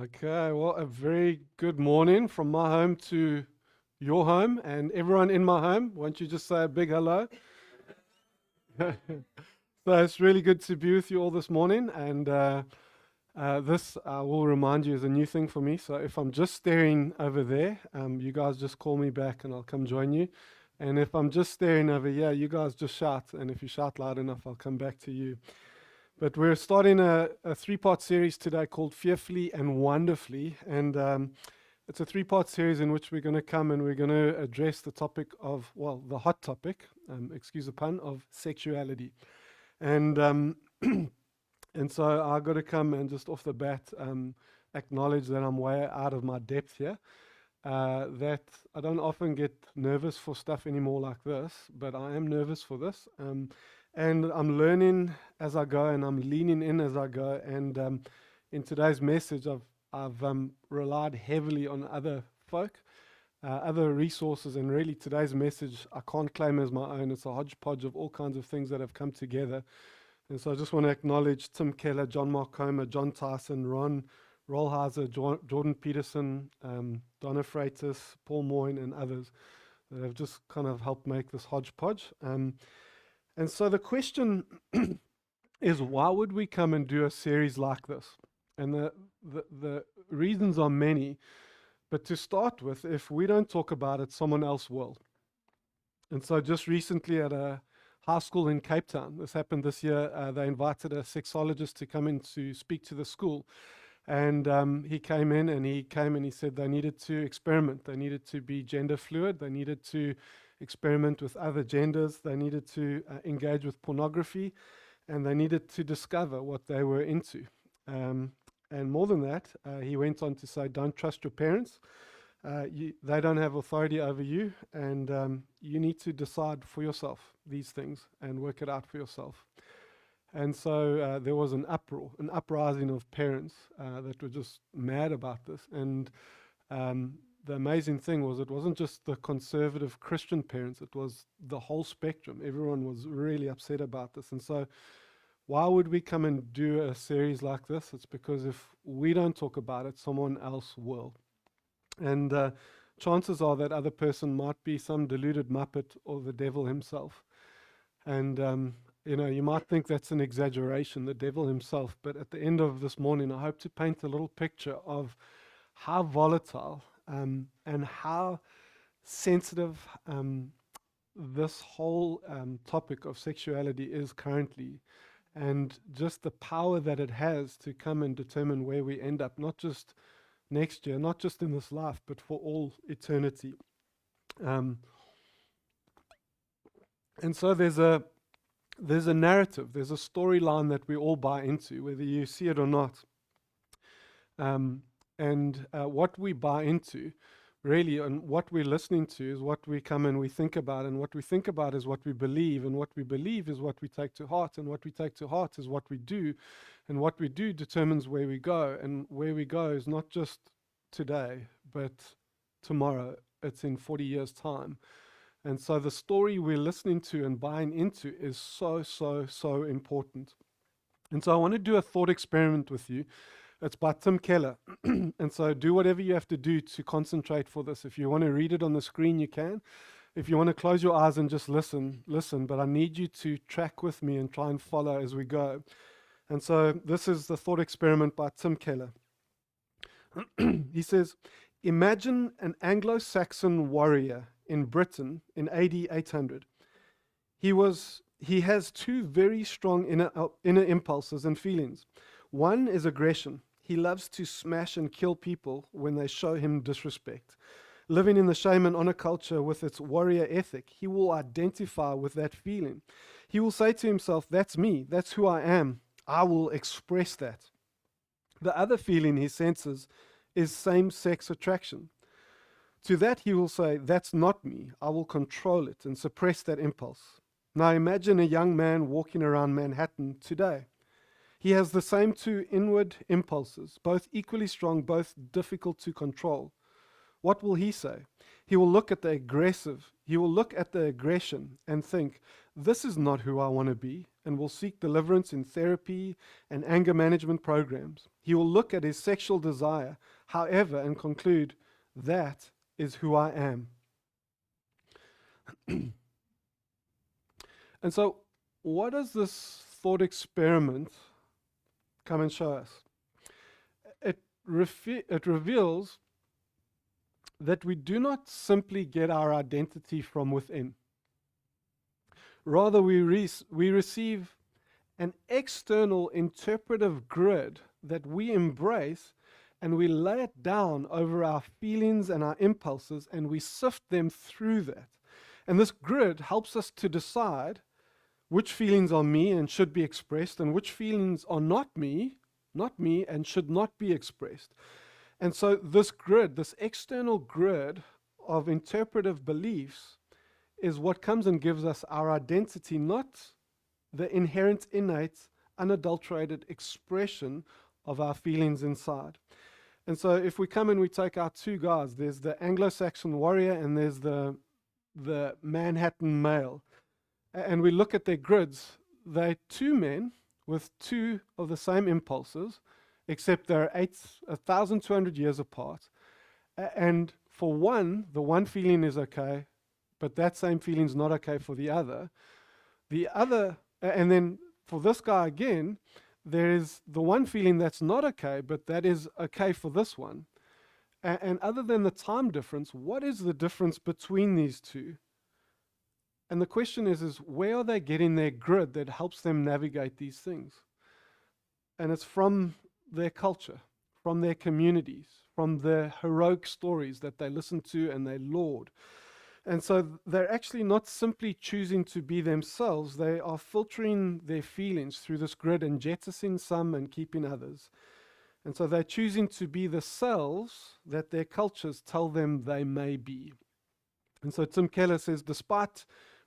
Okay, well, a very good morning from my home to your home and everyone in my home. Won't you just say a big hello? So it's really good to be with you all this morning, and this will remind you is a new thing for me. So if I'm just staring over there, you guys just call me back and I'll come join you. And if I'm just staring over here, you guys just shout, and if you shout loud enough, I'll come back to you. But we're starting a three-part series today called Fearfully and Wonderfully. And it's a three-part series in which we're going to come and we're going to address the topic of, well, the hot topic, excuse the pun, of sexuality. And and so I got to come and just off the bat acknowledge that I'm way out of my depth here. That I don't often get nervous for stuff anymore like this, but I am nervous for this. And I'm learning as I go, and I'm leaning in as I go. And in today's message, I've relied heavily on other folk, other resources, and really today's message I can't claim as my own. It's a hodgepodge of all kinds of things that have come together. And so I just want to acknowledge Tim Keller, John Mark Comer, John Tyson, Ron Rollheiser, Jordan Peterson, Donna Freitas, Paul Moyne, and others that have just kind of helped make this hodgepodge. And so the question is, why would we come and do a series like this? And the reasons are many, but to start with, if we don't talk about it, someone else will. And so just recently at a high school in Cape Town, this happened this year, they invited a sexologist to come in to speak to the school. And he came in and he said they needed to experiment. They needed to be gender fluid. They needed to experiment with other genders. They needed to engage with pornography, and they needed to discover what they were into. And more than that, he went on to say, don't trust your parents. They don't have authority over you, and you need to decide for yourself these things and work it out for yourself. And so there was an uproar, an uprising of parents that were just mad about this. And the amazing thing was, it wasn't just the conservative Christian parents, it was the whole spectrum. Everyone was really upset about this. And so why would we come and do a series like this? It's because if we don't talk about it, someone else will. And chances are that other person might be some deluded muppet or the devil himself. And you might think that's an exaggeration, the devil himself, but at the end of this morning, I hope to paint a little picture of how volatile and how sensitive this whole topic of sexuality is currently, and just the power that it has to come and determine where we end up, not just next year, not just in this life, but for all eternity. And so there's a narrative, there's a storyline that we all buy into, whether you see it or not. And what we buy into, really, and what we're listening to is what we come and we think about, and what we think about is what we believe, and what we believe is what we take to heart, and what we take to heart is what we do, and what we do determines where we go, and where we go is not just today, but tomorrow. It's in 40 years' time. And so the story we're listening to and buying into is so important. And so I want to do a thought experiment with you. It's by Tim Keller. And so do whatever you have to do to concentrate for this. If you want to read it on the screen, you can. If you want to close your eyes and just listen. But I need you to track with me and try and follow as we go. And so this is the thought experiment by Tim Keller. He says, imagine an Anglo-Saxon warrior in Britain in AD 800. He has two very strong inner impulses and feelings. One is aggression. He loves to smash and kill people when they show him disrespect. Living in the shame and honor culture with its warrior ethic, he will identify with that feeling. He will say to himself, that's me, that's who I am. I will express that. The other feeling he senses is same-sex attraction. To that he will say, that's not me. I will control it and suppress that impulse. Now imagine a young man walking around Manhattan today. He has the same two inward impulses, both equally strong, both difficult to control. What will he say? He will look at the aggression and think, this is not who I want to be. and will seek deliverance in therapy and anger management programs. He will look at his sexual desire, however, and conclude, that is who I am. And so, what does this thought experiment come and show us? It reveals that we do not simply get our identity from within. Rather, we receive an external interpretive grid that we embrace, and we lay it down over our feelings and our impulses, and we sift them through that. And this grid helps us to decide which feelings are me and should be expressed, and which feelings are not me, and should not be expressed. And so this grid, this external grid of interpretive beliefs, is what comes and gives us our identity, not the inherent, innate, unadulterated expression of our feelings inside. And so if we come and we take our two guys, there's the Anglo-Saxon warrior and there's the Manhattan male, and we look at their grids, they're two men with two of the same impulses, except they're 1,200 years apart. And for one, the one feeling is okay, but that same feeling is not okay for the other. And then for this guy again, there is the one feeling that's not okay, but that is okay for this one. And other than the time difference, what is the difference between these two? And the question is where are they getting their grid that helps them navigate these things? And it's from their culture, from their communities, from the heroic stories that they listen to and they laud. And so they're actually not simply choosing to be themselves, they are filtering their feelings through this grid and jettisoning some and keeping others. And so they're choosing to be the selves that their cultures tell them they may be. And so Tim Keller says, despite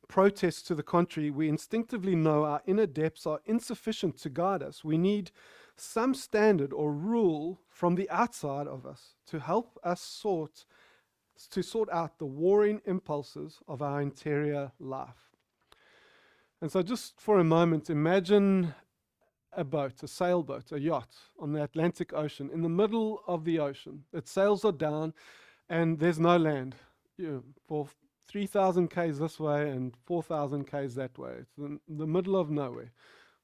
protests to the contrary, we instinctively know our inner depths are insufficient to guide us. We need some standard or rule from the outside of us to help us sort out the warring impulses of our interior life. And so just for a moment, imagine a boat, a sailboat, a yacht on the Atlantic Ocean, in the middle of the ocean. Its sails are down and there's no land. For 3,000 k's this way and 4,000 k's that way. It's in the middle of nowhere.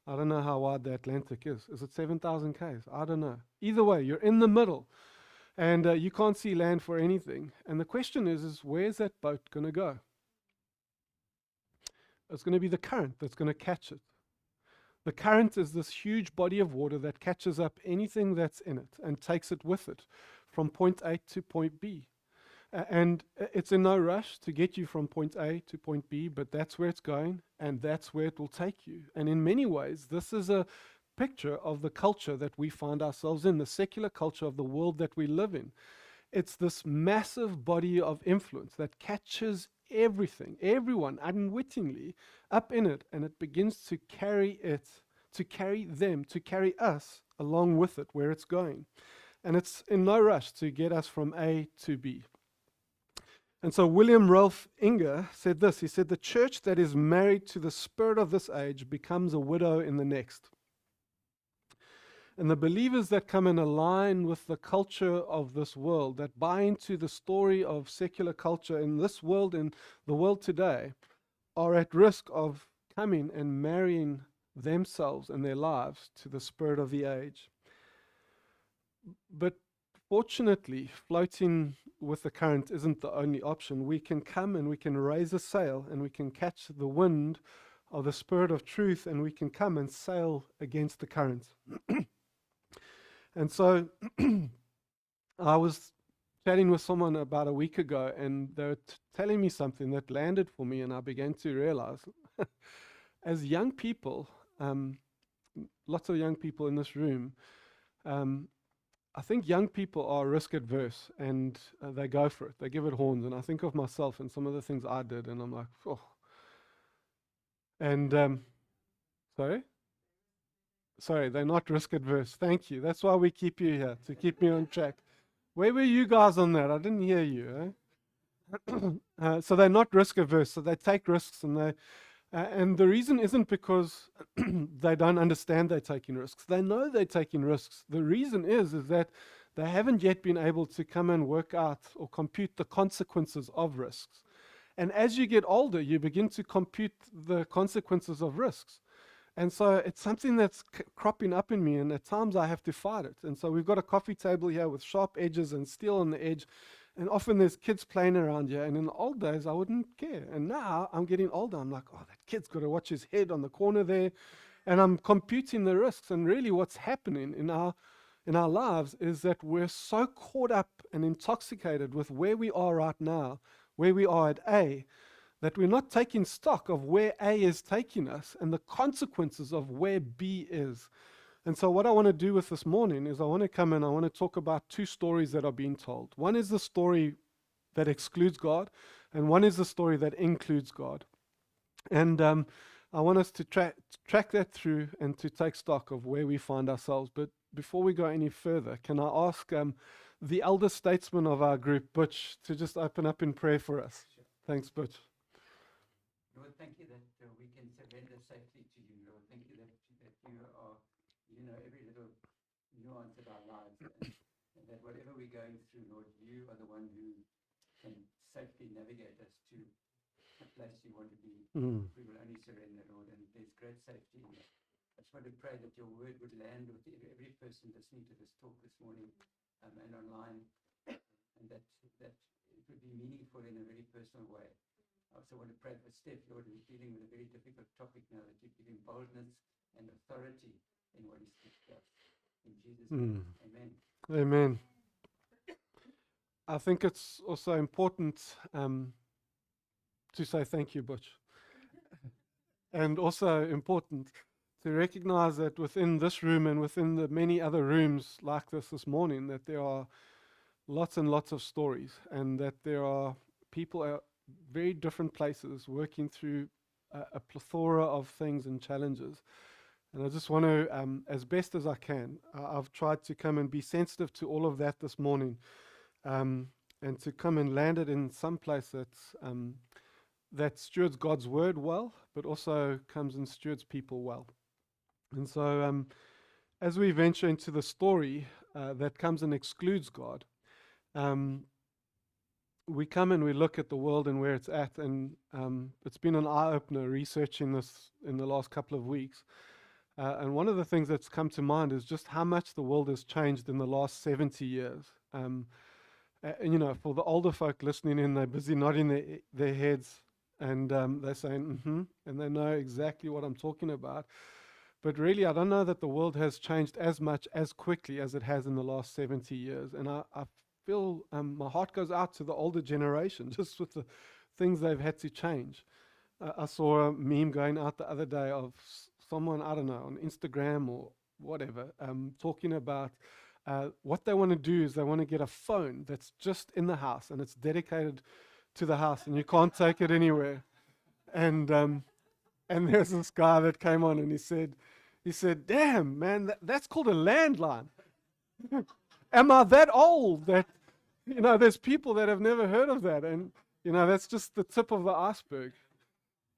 I don't know how wide the Atlantic is. Is it 7,000 k's? I don't know. Either way, you're in the middle. And you can't see land for anything. And the question is where's that boat going to go? It's going to be the current that's going to catch it. The current is this huge body of water that catches up anything that's in it and takes it with it from point A to point B. And it's in no rush to get you from point A to point B, but that's where it's going and that's where it will take you. And in many ways, this is a picture of the culture that we find ourselves in, the secular culture of the world that we live in. It's this massive body of influence that catches everything, everyone, unwittingly up in it, and it begins to carry us along with it where it's going. And it's in no rush to get us from A to B. And so William Ralph Inger said this. He said, the church that is married to the spirit of this age becomes a widow in the next. And the believers that come and align with the culture of this world, that buy into the story of secular culture in this world, in the world today, are at risk of coming and marrying themselves and their lives to the spirit of the age. But fortunately, floating with the current isn't the only option. We can come and we can raise a sail and we can catch the wind of the spirit of truth, and we can come and sail against the current. And so I was chatting with someone about a week ago, and they were telling me something that landed for me, and I began to realize as young people, lots of young people in this room, I think young people are risk adverse, and they go for it. They give it horns. And I think of myself and some of the things I did, and I'm like, oh. And sorry, they're not risk adverse. Thank you. That's why we keep you here, to keep me on track. Where were you guys on that? I didn't hear you. So they're not risk averse. So they take risks, and And the reason isn't because they don't understand they're taking risks. They know they're taking risks. The reason is that they haven't yet been able to come and work out or compute the consequences of risks. And as you get older, you begin to compute the consequences of risks. And so it's something that's cropping up in me, and at times I have to fight it. And so we've got a coffee table here with sharp edges and steel on the edge, and often there's kids playing around here. And in the old days, I wouldn't care. And now I'm getting older. I'm like, oh, that kid's got to watch his head on the corner there. And I'm computing the risks. And really what's happening in our lives is that we're so caught up and intoxicated with where we are right now, where we are at A, that we're not taking stock of where A is taking us and the consequences of where B is. And so what I want to do with this morning is I want to come and I want to talk about two stories that are being told. One is the story that excludes God, and one is the story that includes God. And I want us to track that through and to take stock of where we find ourselves. But before we go any further, can I ask the elder statesman of our group, Butch, to just open up in prayer for us? Sure. Thanks, Butch. Lord, thank you that we can surrender safely to you, Lord. Thank you that you know every little nuance of our lives, and that whatever we're going through, Lord, you are the one who can safely navigate us to a place you want to be. We will only surrender, Lord, and there's great safety in that. I just want to pray that your word would land with every person listening to this talk this morning and online, and that it would be meaningful in a very personal way. I also want to pray for Steph, Lord, who's dealing with a very difficult topic now, that you give him boldness and authority in what he speaks to us. In Jesus' name, amen. Amen. I think it's also important to say thank you, Butch. And also important to recognize that within this room and within the many other rooms like this morning, that there are lots and lots of stories, and that there are people at very different places working through a plethora of things and challenges. And I just want to, as best as I can, I've tried to come and be sensitive to all of that this morning, and to come and land it in some place that's that stewards God's word well, but also comes and stewards people well. And so as we venture into the story that comes and excludes God, we come and we look at the world and where it's at, and it's been an eye-opener researching this in the last couple of weeks. And one of the things that's come to mind is just how much the world has changed in the last 70 years. And, you know, for the older folk listening in, they're busy nodding their heads, and they're saying, and they know exactly what I'm talking about. But really, I don't know that the world has changed as much, as quickly as it has in the last 70 years. And I feel my heart goes out to the older generation, just with the things they've had to change. I saw a meme going out the other day of someone, I don't know, on Instagram or whatever, talking about what they want to do is they want to get a phone that's just in the house and it's dedicated to the house and you can't take it anywhere. And there's this guy that came on and he said, damn, man, that's called a landline. Am I that old that, you know, there's people that have never heard of that? And, you know, that's just the tip of the iceberg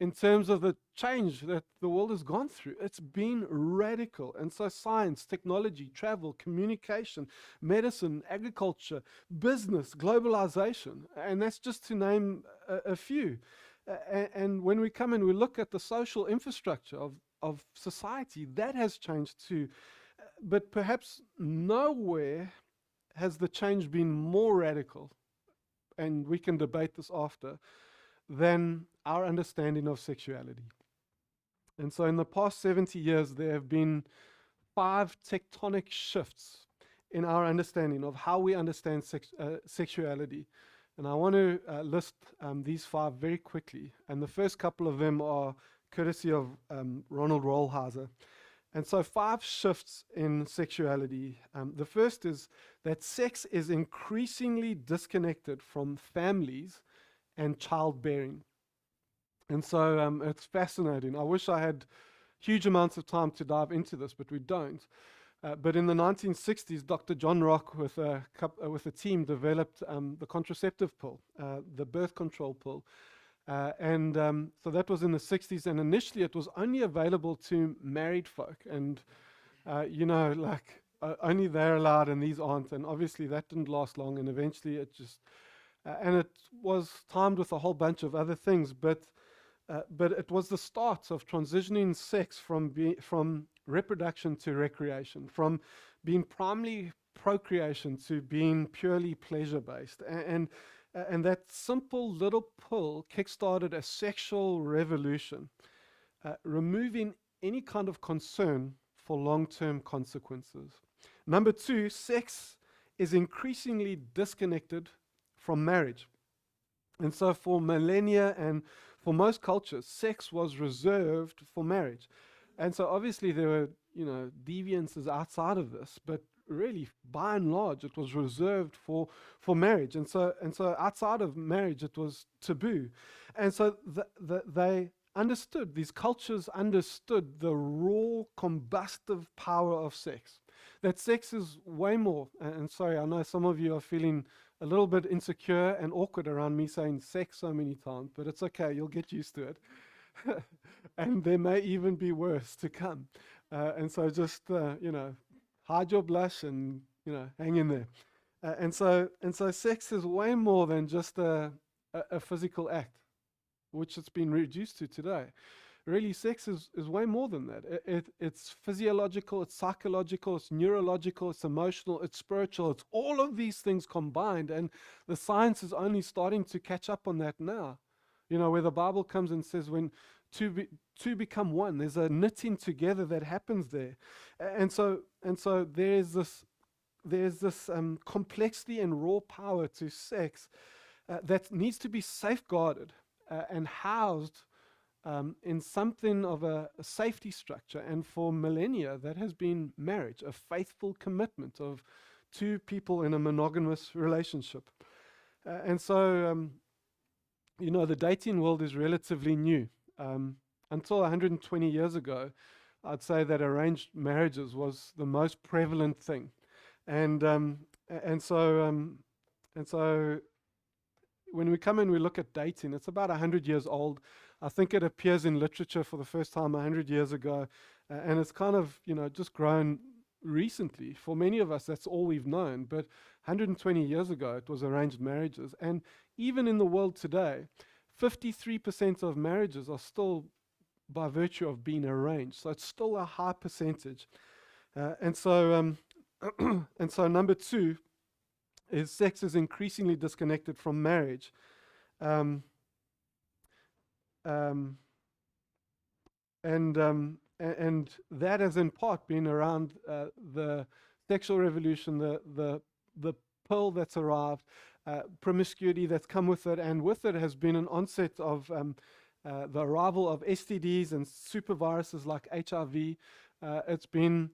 in terms of the change that the world has gone through. It's been radical. And so science, technology, travel, communication, medicine, agriculture, business, globalization, and that's just to name a few. And when we come and we look at the social infrastructure of society, that has changed too. But perhaps nowhere has the change been more radical, and we can debate this after, than our understanding of sexuality. And so in the past 70 years, there have been 5 tectonic shifts in our understanding of how we understand sexuality. And I want to list these 5 very quickly. And the first couple of them are courtesy of Ronald Rolheiser. And so 5 shifts in sexuality. The first is that sex is increasingly disconnected from families and childbearing. And so it's fascinating. I wish I had huge amounts of time to dive into this, but we don't. But in the 1960s, Dr. John Rock with a team developed the contraceptive pill, the birth control pill. So that was in the 60s, and initially it was only available to married folk. And, only they're allowed and these aren't. And obviously that didn't last long, and eventually and it was timed with a whole bunch of other things, but it was the start of transitioning sex from reproduction to recreation, from being primarily procreation to being purely pleasure-based. And that simple little pull kickstarted a sexual revolution, removing any kind of concern for long-term consequences. Number two, sex is increasingly disconnected from marriage. And so for millennia and for most cultures, sex was reserved for marriage. And so obviously there were, deviances outside of this, but really by and large it was reserved for marriage. And so outside of marriage it was taboo. And so these cultures understood the raw combustive power of sex. That sex is way more, and sorry, I know some of you are feeling a little bit insecure and awkward around me saying sex so many times, but it's okay, you'll get used to it. And there may even be worse to come. And so just, hide your blush and, hang in there. And so sex is way more than just a physical act, which it's been reduced to today. Really, sex is way more than that. It's physiological, it's psychological, it's neurological, it's emotional, it's spiritual. It's all of these things combined, and the science is only starting to catch up on that now. Where the Bible comes and says when two become one, there's a knitting together that happens there. And so there's this complexity and raw power to sex that needs to be safeguarded and housed in something of a safety structure. And for millennia, that has been marriage, a faithful commitment of two people in a monogamous relationship. The dating world is relatively new. Until 120 years ago, I'd say that arranged marriages was the most prevalent thing. And so when we come and we look at dating, it's about 100 years old. I think it appears in literature for the first time 100 years ago, and it's kind of, just grown recently. For many of us, that's all we've known, but 120 years ago, it was arranged marriages. And even in the world today, 53% of marriages are still by virtue of being arranged. So it's still a high percentage. And so number two is sex is increasingly disconnected from marriage. And that has in part been around the sexual revolution, the pill that's arrived, promiscuity that's come with it, and with it has been an onset of the arrival of STDs and superviruses like HIV. It's been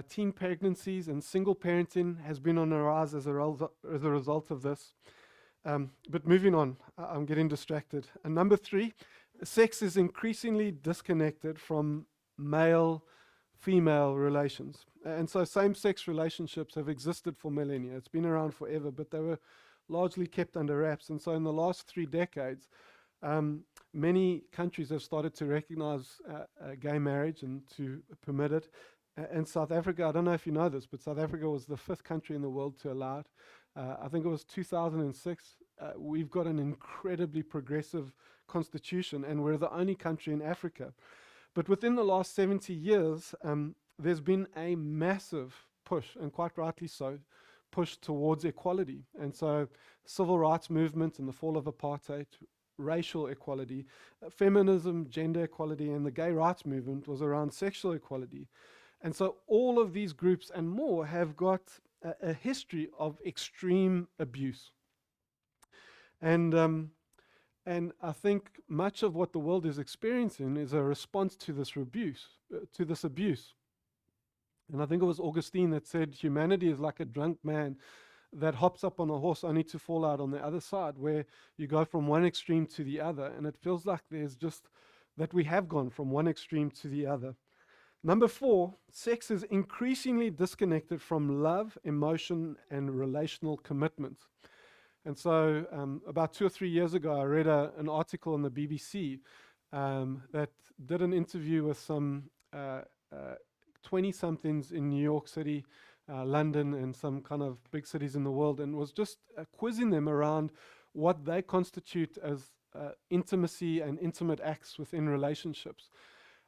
teen pregnancies, and single parenting has been on the rise as a result of this. But moving on, I'm getting distracted. And number three, sex is increasingly disconnected from male-female relations. And so same-sex relationships have existed for millennia. It's been around forever, but they were largely kept under wraps. And so in the last 3 decades, many countries have started to recognize gay marriage and to permit it. And South Africa, I don't know if you know this, but South Africa was the 5th country in the world to allow it. I think it was 2006. We've got an incredibly progressive constitution, and we're the only country in Africa. But within the last 70 years, there's been a massive push, and quite rightly so, push towards equality. And so civil rights movement and the fall of apartheid, racial equality, feminism, gender equality, and the gay rights movement was around sexual equality. And so all of these groups and more have got a history of extreme abuse. And I think much of what the world is experiencing is a response to this abuse. And I think it was Augustine that said humanity is like a drunk man that hops up on a horse only to fall out on the other side, where you go from one extreme to the other. And it feels like there's just that we have gone from one extreme to the other. Number 4, sex is increasingly disconnected from love, emotion, and relational commitment. And so about 2 or 3 years ago, I read an article on the BBC that did an interview with some 20-somethings in New York City, London, and some kind of big cities in the world, and was just quizzing them around what they constitute as intimacy and intimate acts within relationships.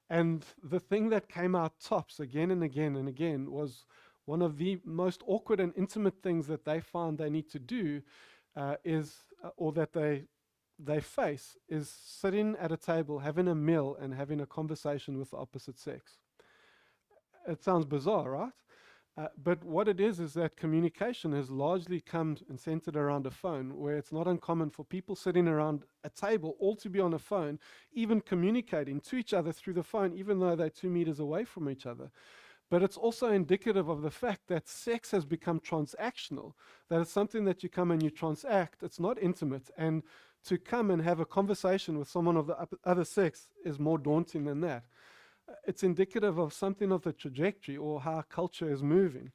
And the thing that came out tops again and again and again was one of the most awkward and intimate things that they found they need to do or that they face, is sitting at a table, having a meal, and having a conversation with the opposite sex. It sounds bizarre, right? But what it is that communication has largely come and centered around a phone, where it's not uncommon for people sitting around a table all to be on a phone, even communicating to each other through the phone, even though they're 2 meters away from each other. But it's also indicative of the fact that sex has become transactional, that it's something that you come and you transact. It's not intimate. And to come and have a conversation with someone of the other sex is more daunting than that. It's indicative of something of the trajectory or how culture is moving.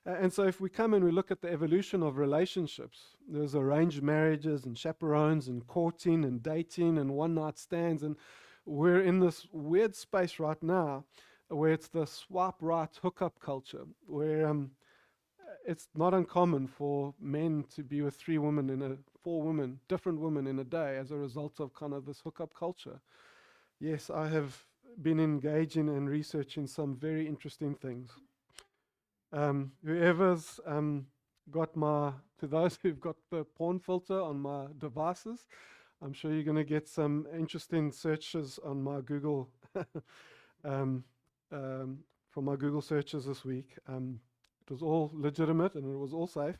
And so if we come and we look at the evolution of relationships, there's arranged marriages and chaperones and courting and dating and one-night stands. And we're in this weird space right now where it's the swipe right hookup culture, where it's not uncommon for men to be with 4 women, different women in a day as a result of kind of this hookup culture. Yes, I have been engaging and researching some very interesting things. Whoever's to those who've got the porn filter on my devices, I'm sure you're going to get some interesting searches on my Google, from my Google searches this week. It was all legitimate and it was all safe,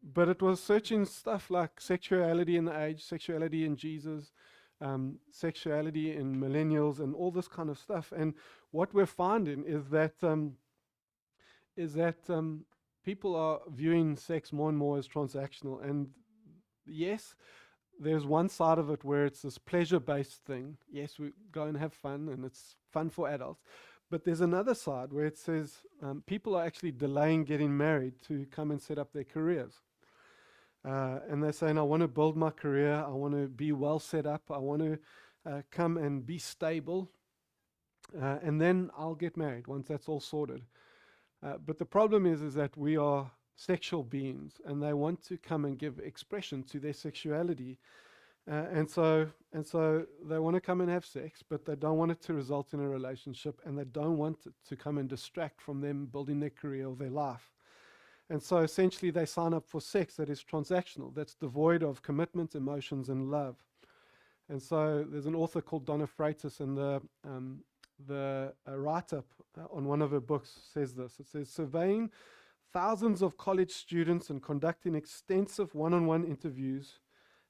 but it was searching stuff like sexuality in the age, sexuality in Jesus, sexuality in millennials, and all this kind of stuff. And what we're finding is that people are viewing sex more and more as transactional. And yes, there's one side of it where it's this pleasure-based thing. Yes, we go and have fun, and it's fun for adults. But there's another side where it says people are actually delaying getting married to come and set up their careers. And they're saying, I want to build my career, I want to be well set up, I want to come and be stable, and then I'll get married once that's all sorted. But the problem is that we are sexual beings, and they want to come and give expression to their sexuality. And so they want to come and have sex, but they don't want it to result in a relationship, and they don't want it to come and distract from them building their career or their life. And so essentially they sign up for sex that is transactional, that's devoid of commitment, emotions, and love. And so there's an author called Donna Freitas, and the write-up on one of her books says this. It says, surveying thousands of college students and conducting extensive one-on-one interviews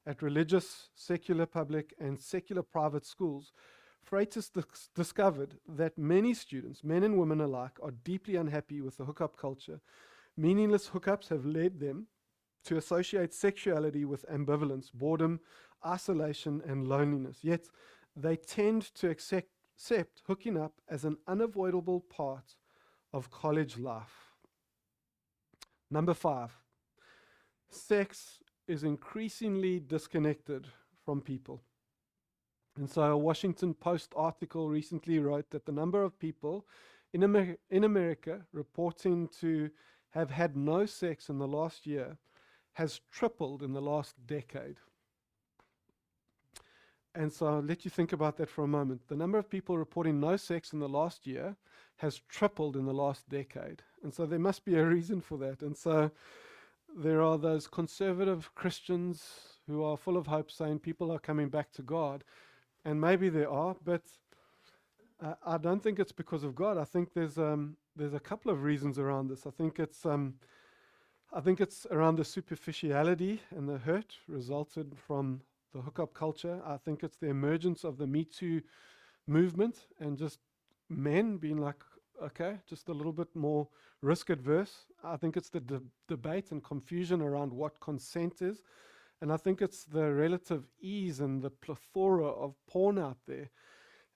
at religious, secular public, and secular private schools, Freitas discovered that many students, men and women alike, are deeply unhappy with the hookup culture. Meaningless hookups have led them to associate sexuality with ambivalence, boredom, isolation, and loneliness. Yet they tend to accept hooking up as an unavoidable part of college life. Number 5, sex is increasingly disconnected from people. And so a Washington Post article recently wrote that the number of people in America reporting to have had no sex in the last year has tripled in the last decade. And so I'll let you think about that for a moment. The number of people reporting no sex in the last year has tripled in the last decade. And so there must be a reason for that. And so there are those conservative Christians who are full of hope saying people are coming back to God. And maybe they are, but I don't think it's because of God. I think there's a couple of reasons around this. I think it's around the superficiality and the hurt resulted from the hookup culture. I think it's the emergence of the Me Too movement and just men being like, okay, just a little bit more risk adverse. I think it's the debate and confusion around what consent is. And I think it's the relative ease and the plethora of porn out there.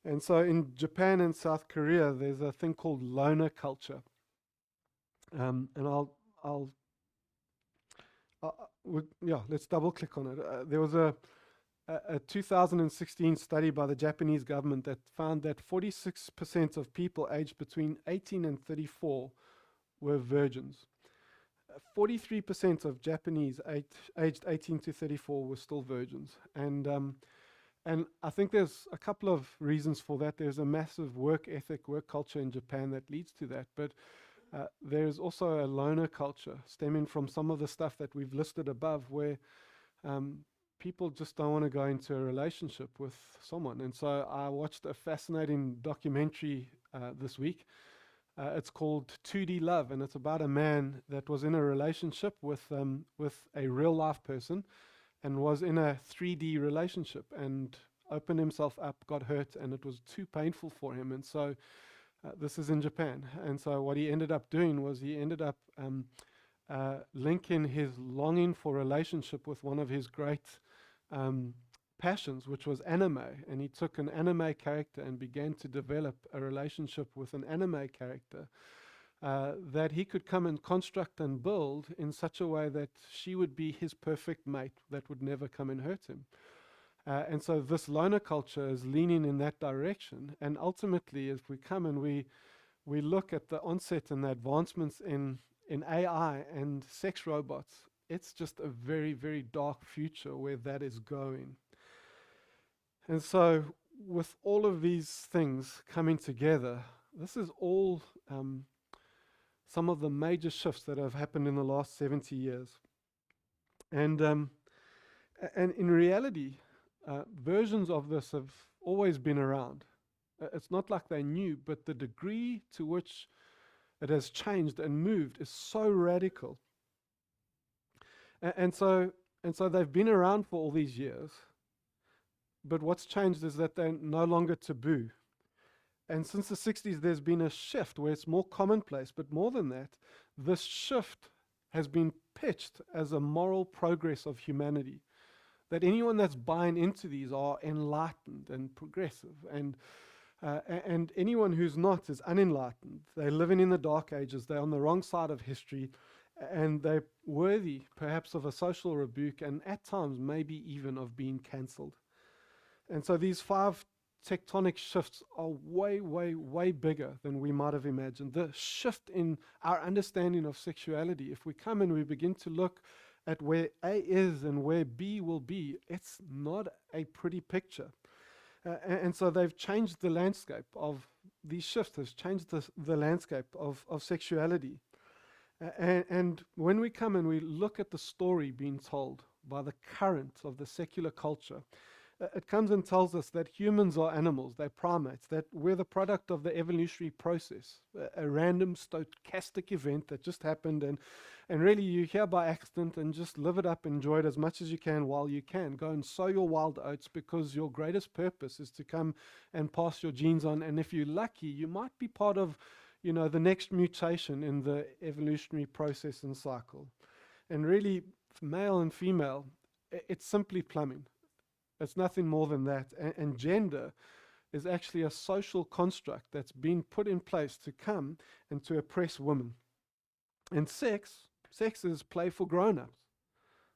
And so in Japan and South Korea, there's a thing called loner culture. And I'll let's double click on it. There was a 2016 study by the Japanese government that found that 46% of people aged between 18 and 34 were virgins. 43% of Japanese aged 18 to 34 were still virgins. And I think there's a couple of reasons for that. There's a massive work ethic, work culture in Japan that leads to that. But there's also a loner culture stemming from some of the stuff that we've listed above, where people just don't want to go into a relationship with someone. And so I watched a fascinating documentary this week. It's called 2D Love, and it's about a man that was in a relationship with a real life person and was in a 3D relationship and opened himself up, got hurt, and it was too painful for him. And so this is in Japan. And so what he ended up doing was he ended up linking his longing for relationship with one of his great passions, which was anime. And he took an anime character and began to develop a relationship with an anime character that he could come and construct and build in such a way that she would be his perfect mate that would never come and hurt him. And so this loner culture is leaning in that direction. And ultimately, if we come and we look at the onset and the advancements in AI and sex robots, it's just a very, very dark future where that is going. And so with all of these things coming together, this is all some of the major shifts that have happened in the last 70 years. And in reality, versions of this have always been around. It's not like they knew, but the degree to which it has changed and moved is so radical. And so they've been around for all these years, but what's changed is that they're no longer taboo. And since the 60s, there's been a shift where it's more commonplace. But more than that, this shift has been pitched as a moral progress of humanity. That anyone that's buying into these are enlightened and progressive. And anyone who's not is unenlightened. They're living in the dark ages. They're on the wrong side of history. And they're worthy, perhaps, of a social rebuke, and at times, maybe even of being cancelled. And so these 5 tectonic shifts are way, way, way bigger than we might have imagined. The shift in our understanding of sexuality, if we come and we begin to look at where A is and where B will be, it's not a pretty picture. And so they've changed the landscape of these shifts, has changed the landscape of sexuality. And when we come and we look at the story being told by the current of the secular culture, it comes and tells us that humans are animals, they're primates, that we're the product of the evolutionary process, a random stochastic event that just happened, and really you're here by accident, and just live it up, enjoy it as much as you can while you can. Go and sow your wild oats, because your greatest purpose is to come and pass your genes on, and if you're lucky, you might be part of, the next mutation in the evolutionary process and cycle. And really, male and female, it's simply plumbing. It's nothing more than that. And gender is actually a social construct that's been put in place to come and to oppress women. And sex is play for grown-ups.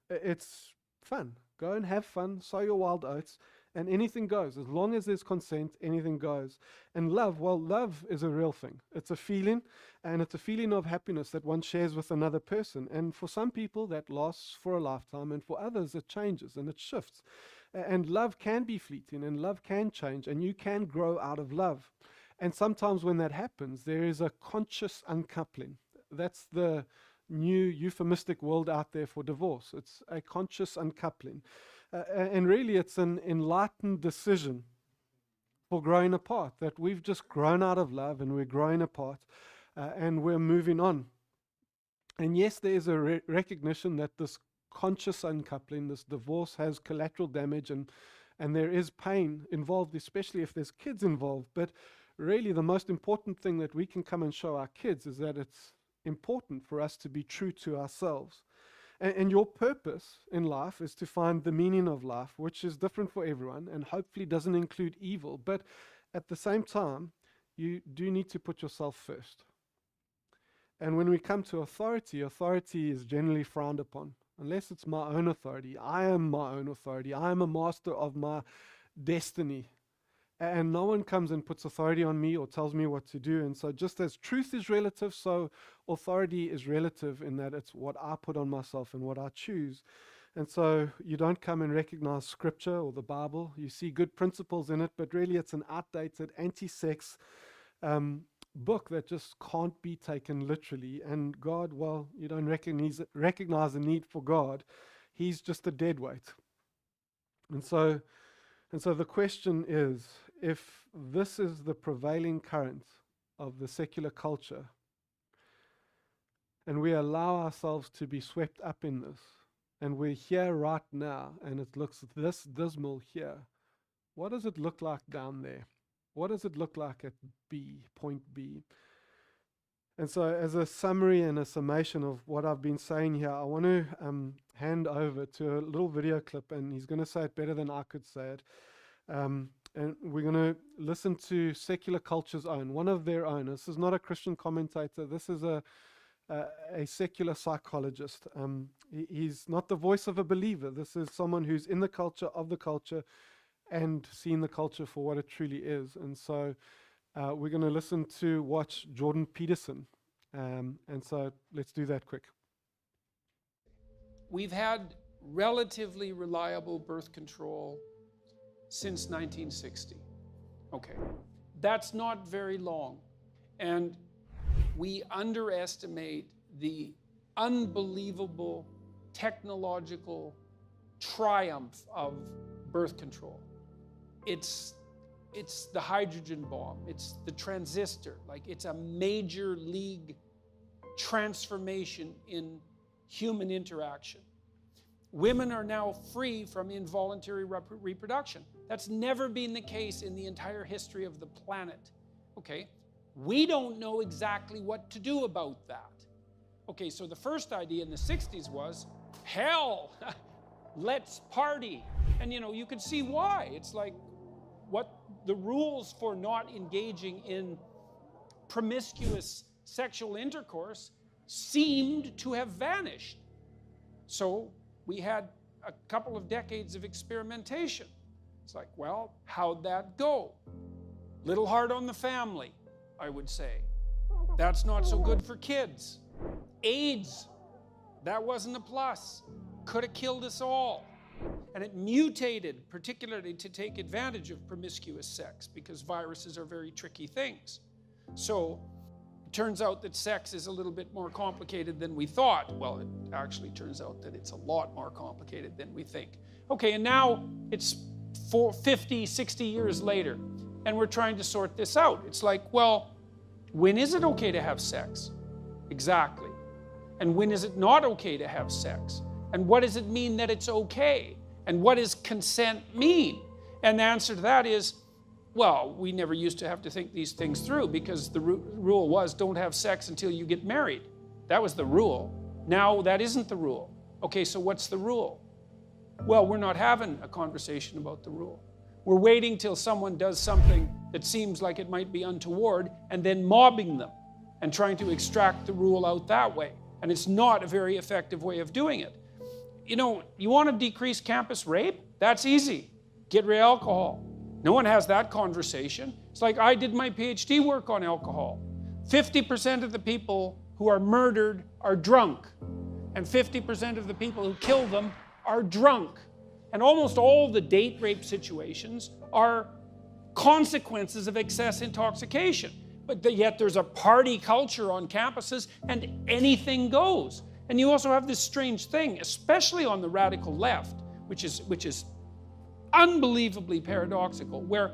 It's fun. Go and have fun, sow your wild oats, and anything goes. As long as there's consent, anything goes. And love, well, love is a real thing. It's a feeling, and it's a feeling of happiness that one shares with another person. And for some people, that lasts for a lifetime, and for others, it changes and it shifts. And love can be fleeting, and love can change, and you can grow out of love. And sometimes when that happens, there is a conscious uncoupling. That's the new euphemistic word out there for divorce. It's a conscious uncoupling. And really, it's an enlightened decision for growing apart, that we've just grown out of love and we're growing apart and we're moving on. And yes, there is a recognition that this conscious uncoupling, this divorce, has collateral damage, and there is pain involved, especially if there's kids involved. But really, the most important thing that we can come and show our kids is that it's important for us to be true to ourselves. And your purpose in life is to find the meaning of life, which is different for everyone and hopefully doesn't include evil. But at the same time, you do need to put yourself first. And when we come to authority, authority is generally frowned upon. unless it's my own authority. I am my own authority. I am a master of my destiny. And no one comes and puts authority on me or tells me what to do. And so just as truth is relative, so authority is relative in that it's what I put on myself and what I choose. And so you don't come and recognize scripture or the Bible. You see good principles in it, but really it's an outdated anti-sex book that just can't be taken literally. And God, well, you don't recognize the need for God. He's just a dead weight. And so the question is, if this is the prevailing current of the secular culture, and we allow ourselves to be swept up in this, and we're here right now, and it looks this dismal here, what does it look like down there? What does it look like at point B? And so as a summary and a summation of what I've been saying here, I want to hand over to a little video clip, and he's going to say it better than I could say it. And we're going to listen to Secular Culture's own, one of their own. This is not a Christian commentator. This is a secular psychologist. He's not the voice of a believer. This is someone who's in the culture, of the culture, and seen the culture for what it truly is. And so we're going to watch Jordan Peterson. And so let's do that quick. We've had relatively reliable birth control since 1960. Okay, that's not very long. And we underestimate the unbelievable technological triumph of birth control. It's the hydrogen bomb, it's the transistor, like it's a major league transformation in human interaction. Women are now free from involuntary reproduction. That's never been the case in the entire history of the planet. Okay, we don't know exactly what to do about that. Okay, so the first idea in the 60s was, hell, let's party. And you could see why. It's like, what the rules for not engaging in promiscuous sexual intercourse seemed to have vanished. So we had a couple of decades of experimentation. It's like, well, how'd that go? Little hard on the family, I would say. That's not so good for kids. AIDS, that wasn't a plus. Could have killed us all. And it mutated, particularly to take advantage of promiscuous sex, because viruses are very tricky things. So it turns out that sex is a little bit more complicated than we thought. Well, it actually turns out that it's a lot more complicated than we think. Okay, and now it's 50, 60 years later, and we're trying to sort this out. It's like, well, when is it okay to have sex? Exactly. And when is it not okay to have sex? And what does it mean that it's okay? And what does consent mean? And the answer to that is, well, we never used to have to think these things through, because the rule was don't have sex until you get married. That was the rule. Now that isn't the rule. Okay, so what's the rule? Well, we're not having a conversation about the rule. We're waiting till someone does something that seems like it might be untoward, and then mobbing them and trying to extract the rule out that way. And it's not a very effective way of doing it. You want to decrease campus rape? That's easy. Get rid of alcohol. No one has that conversation. It's like, I did my PhD work on alcohol. 50% of the people who are murdered are drunk. And 50% of the people who kill them are drunk. And almost all the date rape situations are consequences of excess intoxication. But yet there's a party culture on campuses, and anything goes. And you also have this strange thing, especially on the radical left, which is unbelievably paradoxical, where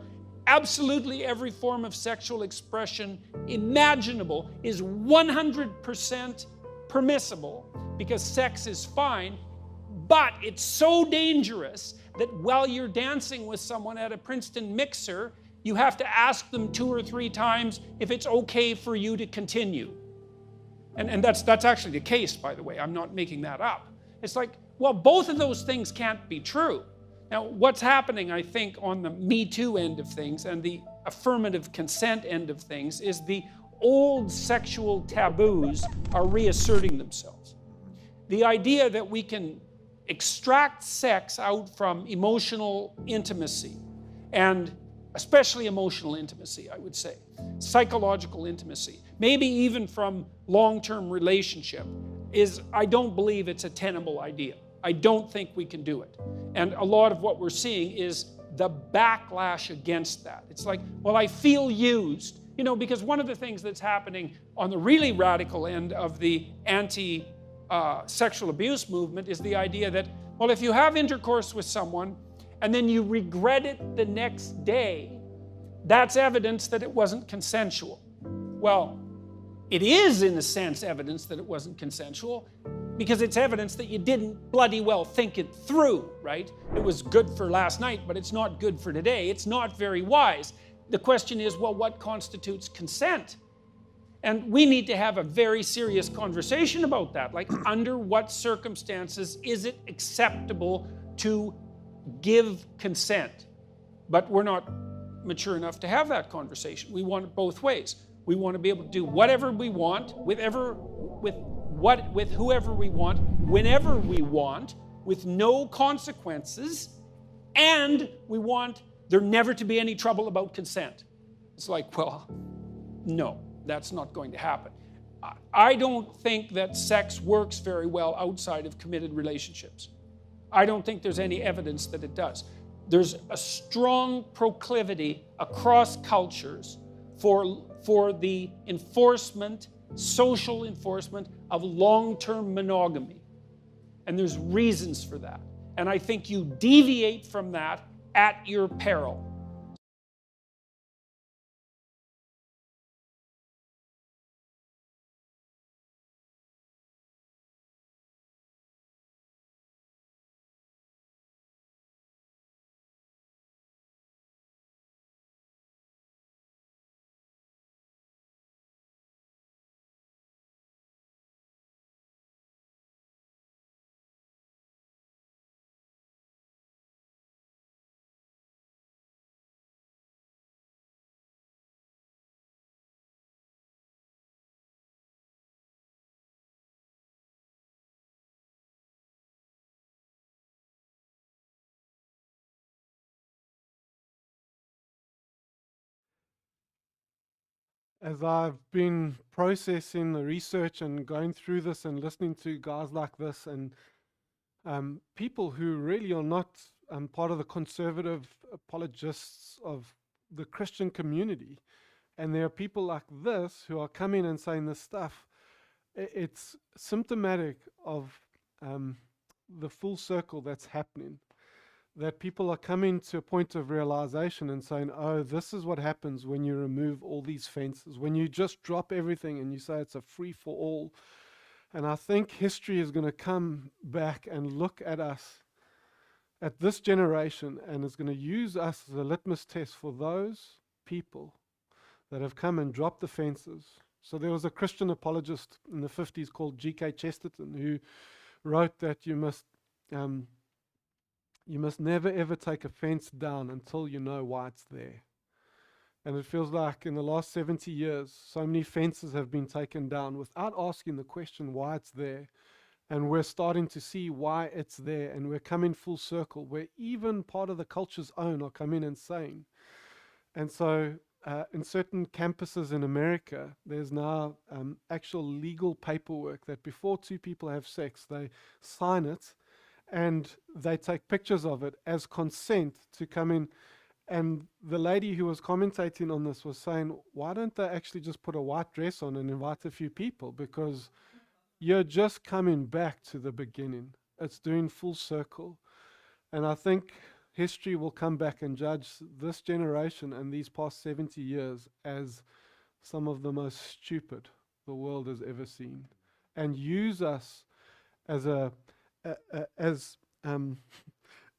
absolutely every form of sexual expression imaginable is 100% permissible because sex is fine, but it's so dangerous that while you're dancing with someone at a Princeton mixer, you have to ask them 2 or 3 times if it's okay for you to continue. And that's actually the case, by the way. I'm not making that up. It's like, well, both of those things can't be true. Now, what's happening, I think, on the Me Too end of things and the affirmative consent end of things is the old sexual taboos are reasserting themselves. the idea that we can extract sex out from emotional intimacy, and especially emotional intimacy, I would say, psychological intimacy, maybe even from long-term relationship, I don't believe it's a tenable idea. I don't think we can do it. And a lot of what we're seeing is the backlash against that. It's like, well, I feel used. Because one of the things that's happening on the really radical end of the anti-sexual abuse movement is the idea that, well, if you have intercourse with someone and then you regret it the next day, that's evidence that it wasn't consensual. Well, it is, in a sense, evidence that it wasn't consensual, because it's evidence that you didn't bloody well think it through, right? It was good for last night, but it's not good for today. It's not very wise. The question is, well, what constitutes consent? And we need to have a very serious conversation about that. Like, under what circumstances is it acceptable to give consent? But we're not mature enough to have that conversation. We want it both ways. We want to be able to do whatever we want, with whoever we want, whenever we want, with no consequences, and we want there never to be any trouble about consent. It's like, well, no, that's not going to happen. I don't think that sex works very well outside of committed relationships. I don't think there's any evidence that it does. There's a strong proclivity across cultures for the enforcement, social enforcement of long-term monogamy. And there's reasons for that. And I think you deviate from that at your peril. As I've been processing the research and going through this and listening to guys like this and people who really are not part of the conservative apologists of the Christian community, and there are people like this who are coming and saying this stuff, it's symptomatic of the full circle that's happening. That people are coming to a point of realization and saying, oh, this is what happens when you remove all these fences, when you just drop everything and you say it's a free for all. And I think history is going to come back and look at us, at this generation, and is going to use us as a litmus test for those people that have come and dropped the fences. So there was a Christian apologist in the 50s called G.K. Chesterton who wrote that you must never ever take a fence down until you know why it's there. And it feels like in the last 70 years, so many fences have been taken down without asking the question why it's there. And we're starting to see why it's there, and we're coming full circle, where even part of the culture's own are coming and saying. And so in certain campuses in America, there's now actual legal paperwork that before two people have sex, they sign it, and they take pictures of it as consent to come in. And the lady who was commentating on this was saying, why don't they actually just put a white dress on and invite a few people? Because you're just coming back to the beginning. It's doing full circle. And I think history will come back and judge this generation and these past 70 years as some of the most stupid the world has ever seen, and use us as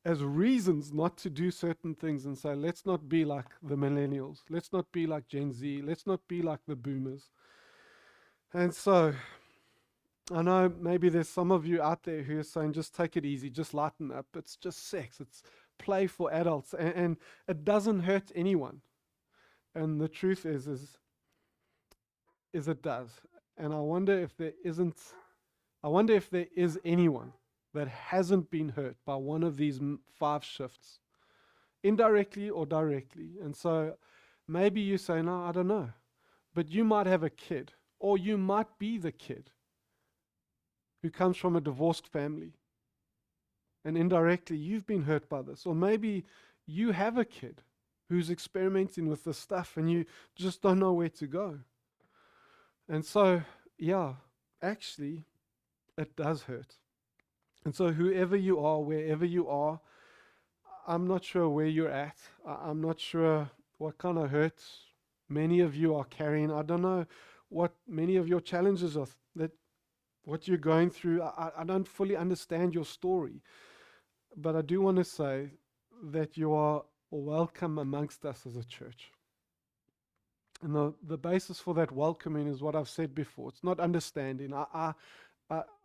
as reasons not to do certain things, and say, let's not be like the millennials, let's not be like Gen Z, let's not be like the boomers. And so I know maybe there's some of you out there who are saying, just take it easy, just lighten up, it's just sex, it's play for adults, and it doesn't hurt anyone. And the truth is it does. And I wonder if there isn't I wonder if there is anyone that hasn't been hurt by one of these 5 shifts, indirectly or directly. And so maybe you say, no, I don't know. But you might have a kid, or you might be the kid who comes from a divorced family. And indirectly, you've been hurt by this. Or maybe you have a kid who's experimenting with this stuff and you just don't know where to go. And so, yeah, actually, it does hurt. And so whoever you are, wherever you are, I'm not sure where you're at. I'm not sure what kind of hurt many of you are carrying. I don't know what many of your challenges are, that what you're going through. I don't fully understand your story. But I do want to say that you are welcome amongst us as a church. And the basis for that welcoming is what I've said before. It's not understanding. I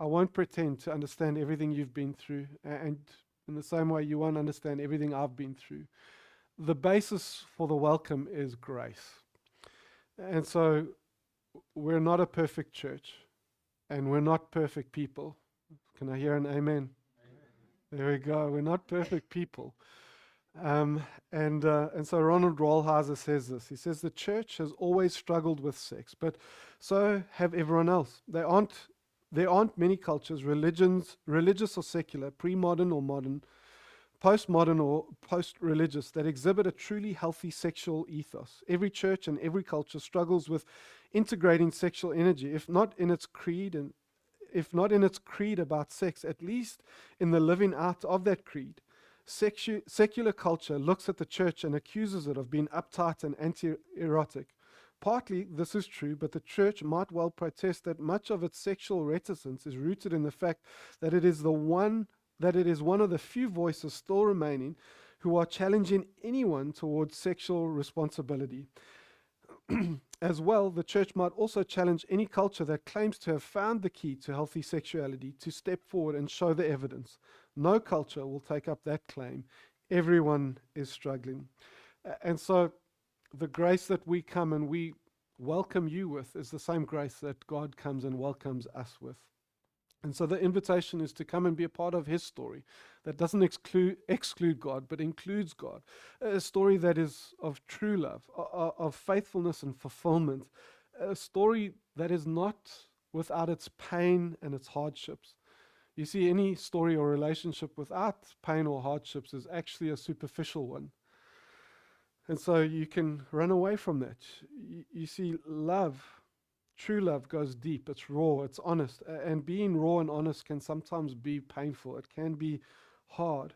won't pretend to understand everything you've been through. And in the same way, you won't understand everything I've been through. The basis for the welcome is grace. And so we're not a perfect church. And we're not perfect people. Can I hear an amen? There we go. We're not perfect people. And so Ronald Rolheiser says this. He says, the church has always struggled with sex, but so have everyone else. There aren't many cultures, religions, religious or secular, pre-modern or modern, postmodern or post-religious, that exhibit a truly healthy sexual ethos. Every church and every culture struggles with integrating sexual energy, if not in its creed about sex, at least in the living out of that creed. Secular culture looks at the church and accuses it of being uptight and anti-erotic. Partly this is true, but the church might well protest that much of its sexual reticence is rooted in the fact that it is one of the few voices still remaining who are challenging anyone towards sexual responsibility. As well, the church might also challenge any culture that claims to have found the key to healthy sexuality to step forward and show the evidence. No culture will take up that claim. Everyone is struggling. And so the grace that we come and we welcome you with is the same grace that God comes and welcomes us with. And so the invitation is to come and be a part of his story that doesn't exclude God, but includes God. A story that is of true love, of faithfulness and fulfillment. A story that is not without its pain and its hardships. You see, any story or relationship without pain or hardships is actually a superficial one. And so you can run away from that. You see, love, true love goes deep. It's raw, it's honest. And being raw and honest can sometimes be painful. It can be hard.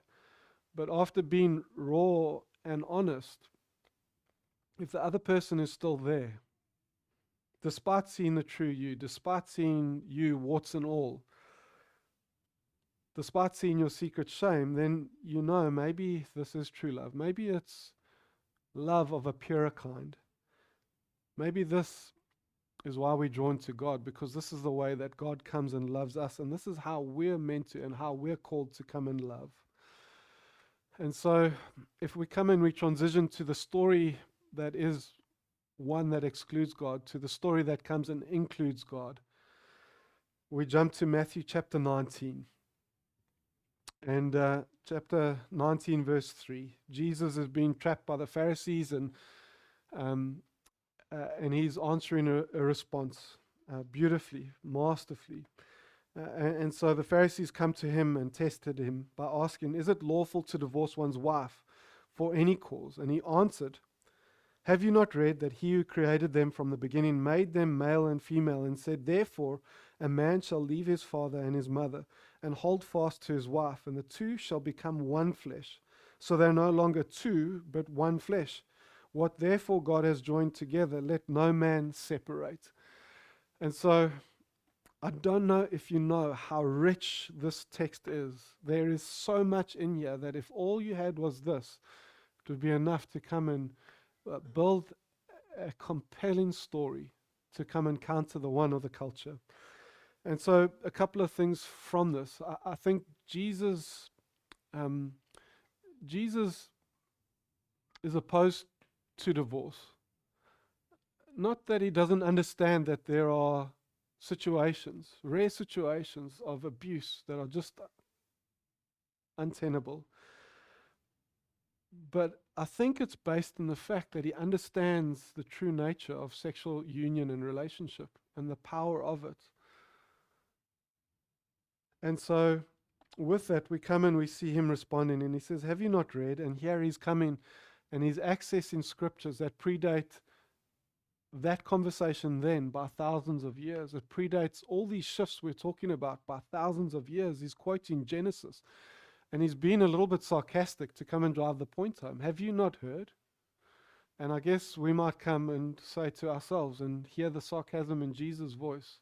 But after being raw and honest, if the other person is still there, despite seeing the true you, despite seeing you warts and all, despite seeing your secret shame, then you know maybe this is true love. Maybe it's love of a purer kind. Maybe this is why we're drawn to God, because this is the way that God comes and loves us, and this is how we're meant to and how we're called to come and love. And so if we come and we transition to the story that is one that excludes God, to the story that comes and includes God, we jump to Matthew chapter 19. And chapter 19, verse 3, Jesus is being trapped by the Pharisees, and he's answering a response beautifully, masterfully. And so the Pharisees come to him and tested him by asking, is it lawful to divorce one's wife for any cause? And he answered, have you not read that he who created them from the beginning made them male and female, and said, therefore a man shall leave his father and his mother and hold fast to his wife, and the two shall become one flesh. So they're no longer two, but one flesh. What therefore God has joined together, let no man separate. And so I don't know if you know how rich this text is. There is so much in here that if all you had was this, it would be enough to come and build a compelling story to come and counter the one of the culture. And so a couple of things from this. I think Jesus is opposed to divorce. Not that he doesn't understand that there are situations, rare situations of abuse that are just untenable. But I think it's based on the fact that he understands the true nature of sexual union and relationship and the power of it. And so with that, we come and we see him responding, and he says, have you not read? And here he's coming and he's accessing scriptures that predate that conversation then by thousands of years. It predates all these shifts we're talking about by thousands of years. He's quoting Genesis, and he's being a little bit sarcastic to come and drive the point home. Have you not heard? And I guess we might come and say to ourselves and hear the sarcasm in Jesus' voice,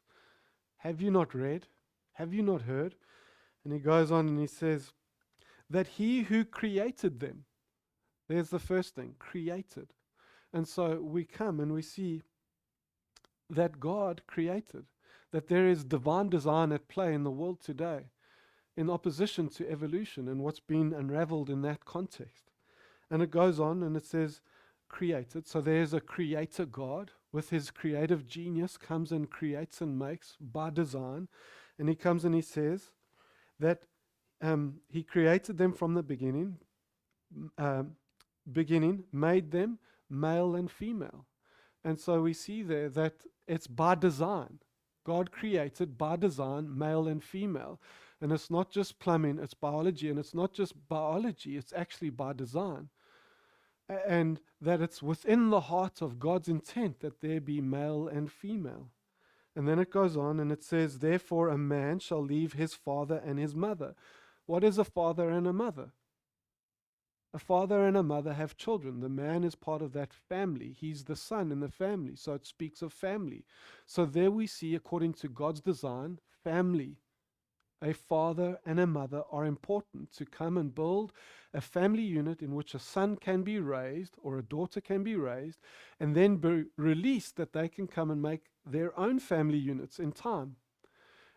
have you not read? Have you not heard? And he goes on and he says that he who created them, there's the first thing, created. And so we come and we see that God created, that there is divine design at play in the world today, in opposition to evolution and what's been unraveled in that context. And it goes on and it says created. So there's a creator God with his creative genius comes and creates and makes by design. And he comes and he says that he created them from the beginning, made them male and female. And so we see there that it's by design. God created by design male and female. And it's not just plumbing, it's biology. And it's not just biology, it's actually by design. And that it's within the heart of God's intent that there be male and female. And then it goes on and it says, therefore a man shall leave his father and his mother. What is a father and a mother? A father and a mother have children. The man is part of that family. He's the son in the family. So it speaks of family. So there we see, according to God's design, family. A father and a mother are important to come and build a family unit in which a son can be raised or a daughter can be raised and then be released that they can come and make their own family units in time.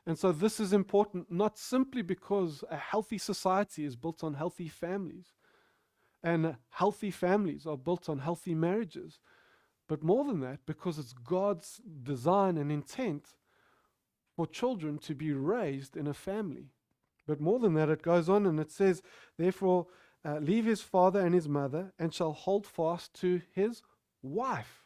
And so this is important not simply because a healthy society is built on healthy families and healthy families are built on healthy marriages, but more than that, because it's God's design and intent for children to be raised in a family. But more than that, it goes on and it says, therefore, leave his father and his mother and shall hold fast to his wife.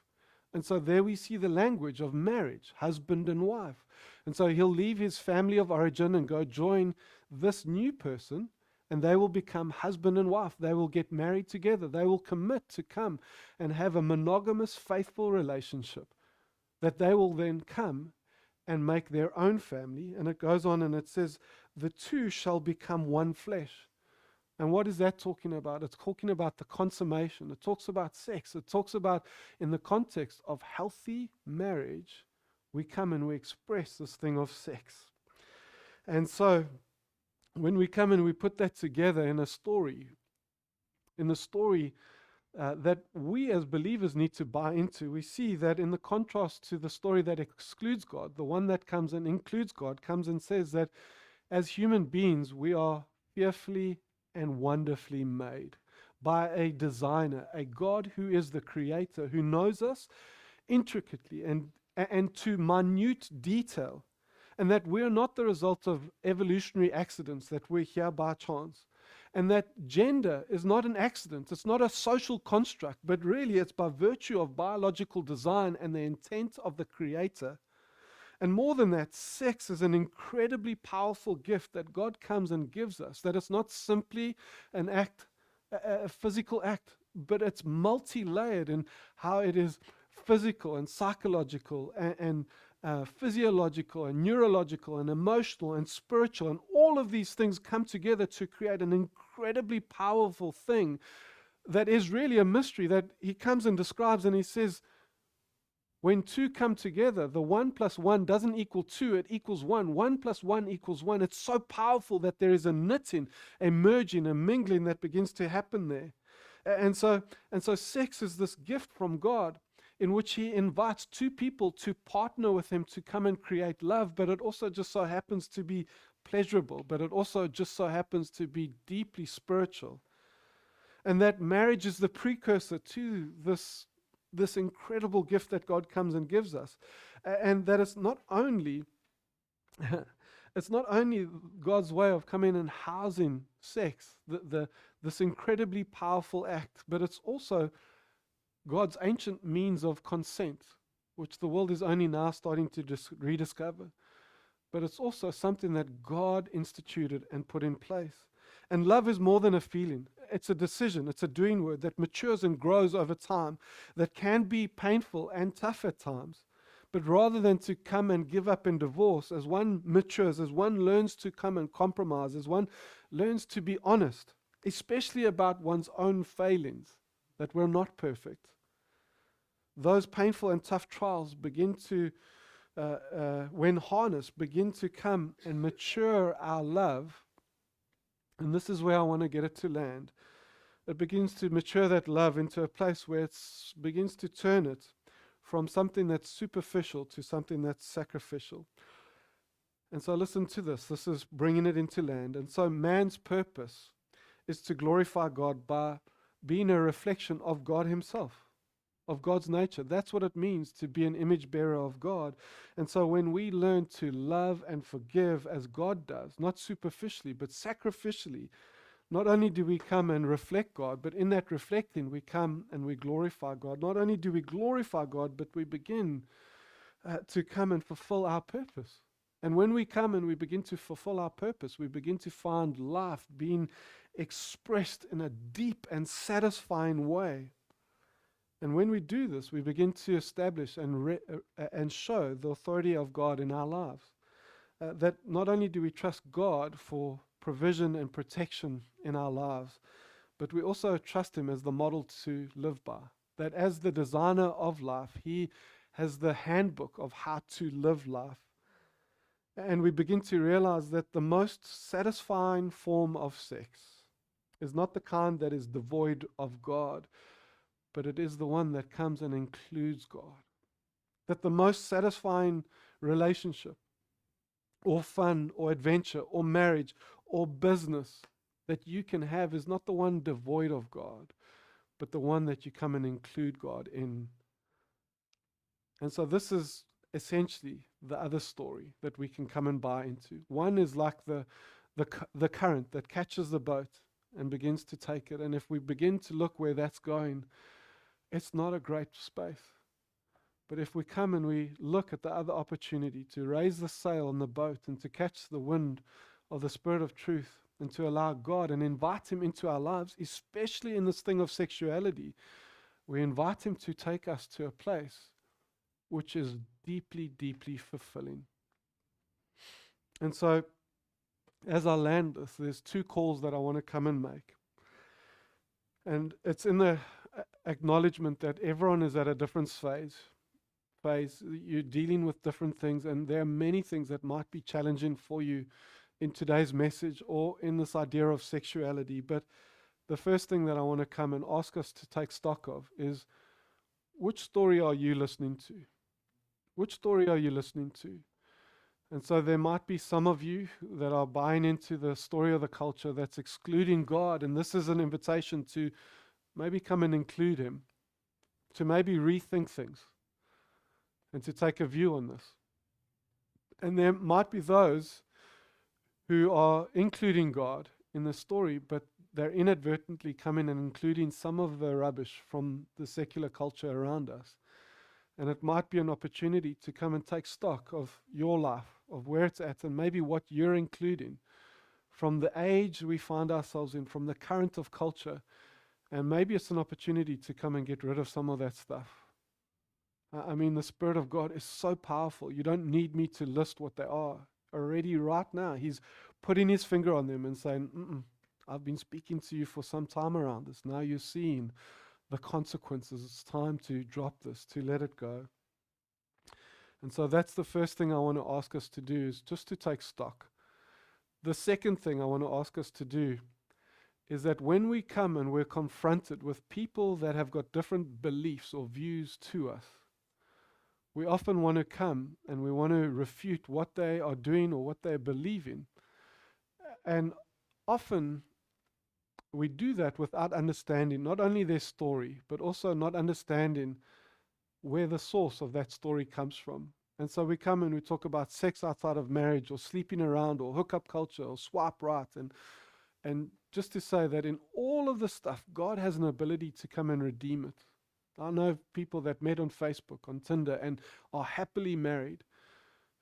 And so there we see the language of marriage, husband and wife. And so he'll leave his family of origin and go join this new person, and they will become husband and wife. They will get married together. They will commit to come and have a monogamous, faithful relationship that they will then come and make their own family. And it goes on and it says, the two shall become one flesh. And what is that talking about? It's talking about the consummation. It talks about sex. It talks about, in the context of healthy marriage, we come and we express this thing of sex. And so, when we come and we put that together in a story, that we as believers need to buy into, we see that in the contrast to the story that excludes God, the one that comes and includes God comes and says that as human beings, we are fearfully and wonderfully made by a designer, a God who is the creator, who knows us intricately and to minute detail, and that we're not the result of evolutionary accidents, that we're here by chance, and that gender is not an accident, it's not a social construct, but really it's by virtue of biological design and the intent of the creator. And more than that, sex is an incredibly powerful gift that God comes and gives us, that it's not simply an act, a physical act, but it's multi-layered in how it is physical and psychological and physiological and neurological and emotional and spiritual, and all of these things come together to create an incredibly powerful thing that is really a mystery that he comes and describes, and he says, when two come together, the 1 + 1 doesn't equal 2, it equals 1. 1 + 1 equals 1. It's so powerful that there is a knitting, a merging, a mingling that begins to happen there. And so sex is this gift from God in which he invites two people to partner with him to come and create love, but it also just so happens to be pleasurable, but it also just so happens to be deeply spiritual. And that marriage is the precursor to this this incredible gift that God comes and gives us. And that it's not only it's not only God's way of coming and housing sex, this incredibly powerful act, but it's also God's ancient means of consent, which the world is only now starting to rediscover. But it's also something that God instituted and put in place. And love is more than a feeling. It's a decision. It's a doing word that matures and grows over time, that can be painful and tough at times. But rather than to come and give up in divorce, as one matures, as one learns to come and compromise, as one learns to be honest, especially about one's own failings, that we're not perfect, those painful and tough trials begin to, when harnessed, begin to come and mature our love. And this is where I want to get it to land. It begins to mature that love into a place where it begins to turn it from something that's superficial to something that's sacrificial. And so listen to this. This is bringing it into land. And so man's purpose is to glorify God by being a reflection of God himself, of God's nature. That's what it means to be an image bearer of God. And so when we learn to love and forgive as God does, not superficially, but sacrificially, not only do we come and reflect God, but in that reflecting, we come and we glorify God. Not only do we glorify God, but we begin to come and fulfill our purpose. And when we come and we begin to fulfill our purpose, we begin to find life being expressed in a deep and satisfying way. And when we do this, we begin to establish and show the authority of God in our lives. That not only do we trust God for provision and protection in our lives, but we also trust him as the model to live by. That as the designer of life, he has the handbook of how to live life. And we begin to realize that the most satisfying form of sex is not the kind that is devoid of God, but it is the one that comes and includes God. That the most satisfying relationship, or fun, or adventure, or marriage, or business that you can have is not the one devoid of God, but the one that you come and include God in. And so this is essentially the other story that we can come and buy into. One is like the current that catches the boat and begins to take it. And if we begin to look where that's going, it's not a great space. But if we come and we look at the other opportunity to raise the sail on the boat and to catch the wind of the Spirit of truth and to allow God and invite him into our lives, especially in this thing of sexuality, we invite him to take us to a place which is deeply, deeply fulfilling. And so, as I land this, there's two calls that I want to come and make. And it's in the acknowledgement that everyone is at a different phase. You're dealing with different things, and there are many things that might be challenging for you in today's message or in this idea of sexuality. But the first thing that I want to come and ask us to take stock of is, which story are you listening to? Which story are you listening to? And so there might be some of you that are buying into the story of the culture that's excluding God, and this is an invitation to maybe come and include him, to maybe rethink things, and to take a view on this. And there might be those who are including God in the story, but they're inadvertently coming and including some of the rubbish from the secular culture around us. And it might be an opportunity to come and take stock of your life, of where it's at, and maybe what you're including from the age we find ourselves in, from the current of culture. And maybe it's an opportunity to come and get rid of some of that stuff. I mean, the Spirit of God is so powerful. You don't need me to list what they are. Already right now, he's putting his finger on them and saying, I've been speaking to you for some time around this. Now you're seeing the consequences. It's time to drop this, to let it go. And so that's the first thing I want to ask us to do, is just to take stock. The second thing I want to ask us to do is that when we come and we're confronted with people that have got different beliefs or views to us, we often want to come and we want to refute what they are doing or what they believe in. And often we do that without understanding not only their story, but also not understanding where the source of that story comes from. And so we come and we talk about sex outside of marriage, or sleeping around, or hookup culture, or swipe right. And just to say that in all of this stuff, God has an ability to come and redeem it. I know people that met on Facebook, on Tinder, and are happily married.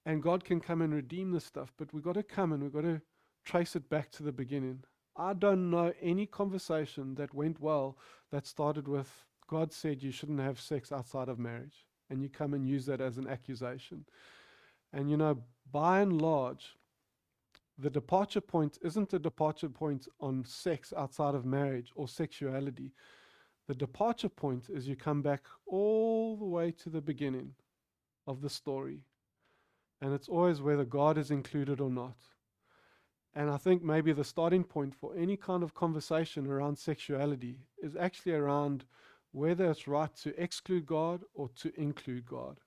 And God can come and redeem this stuff, but we've got to come and we've got to trace it back to the beginning. I don't know any conversation that went well that started with, God said you shouldn't have sex outside of marriage. And you come and use that as an accusation. And by and large, the departure point isn't a departure point on sex outside of marriage or sexuality. The departure point is you come back all the way to the beginning of the story. And it's always whether God is included or not. And I think maybe the starting point for any kind of conversation around sexuality is actually around whether it's right to exclude God or to include God.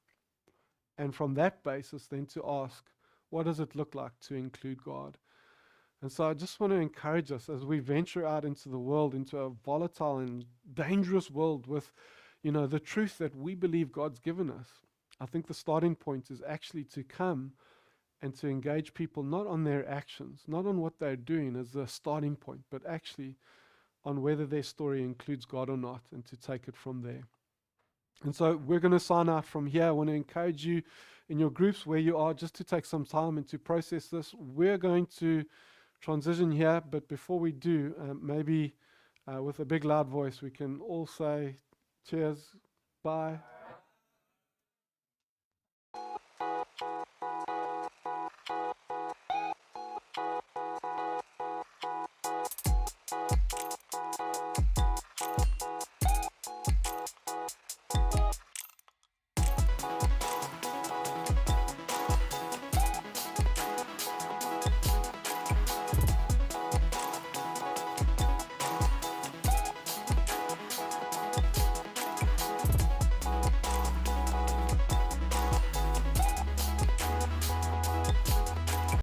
And from that basis, then to ask, what does it look like to include God? And so I just want to encourage us as we venture out into the world, into a volatile and dangerous world with, the truth that we believe God's given us. I think the starting point is actually to come and to engage people not on their actions, not on what they're doing as the starting point, but actually on whether their story includes God or not, and to take it from there. And so we're going to sign out from here. I want to encourage you in your groups where you are just to take some time and to process this. We're going to transition here, but before we do, maybe with a big loud voice, we can all say cheers, bye.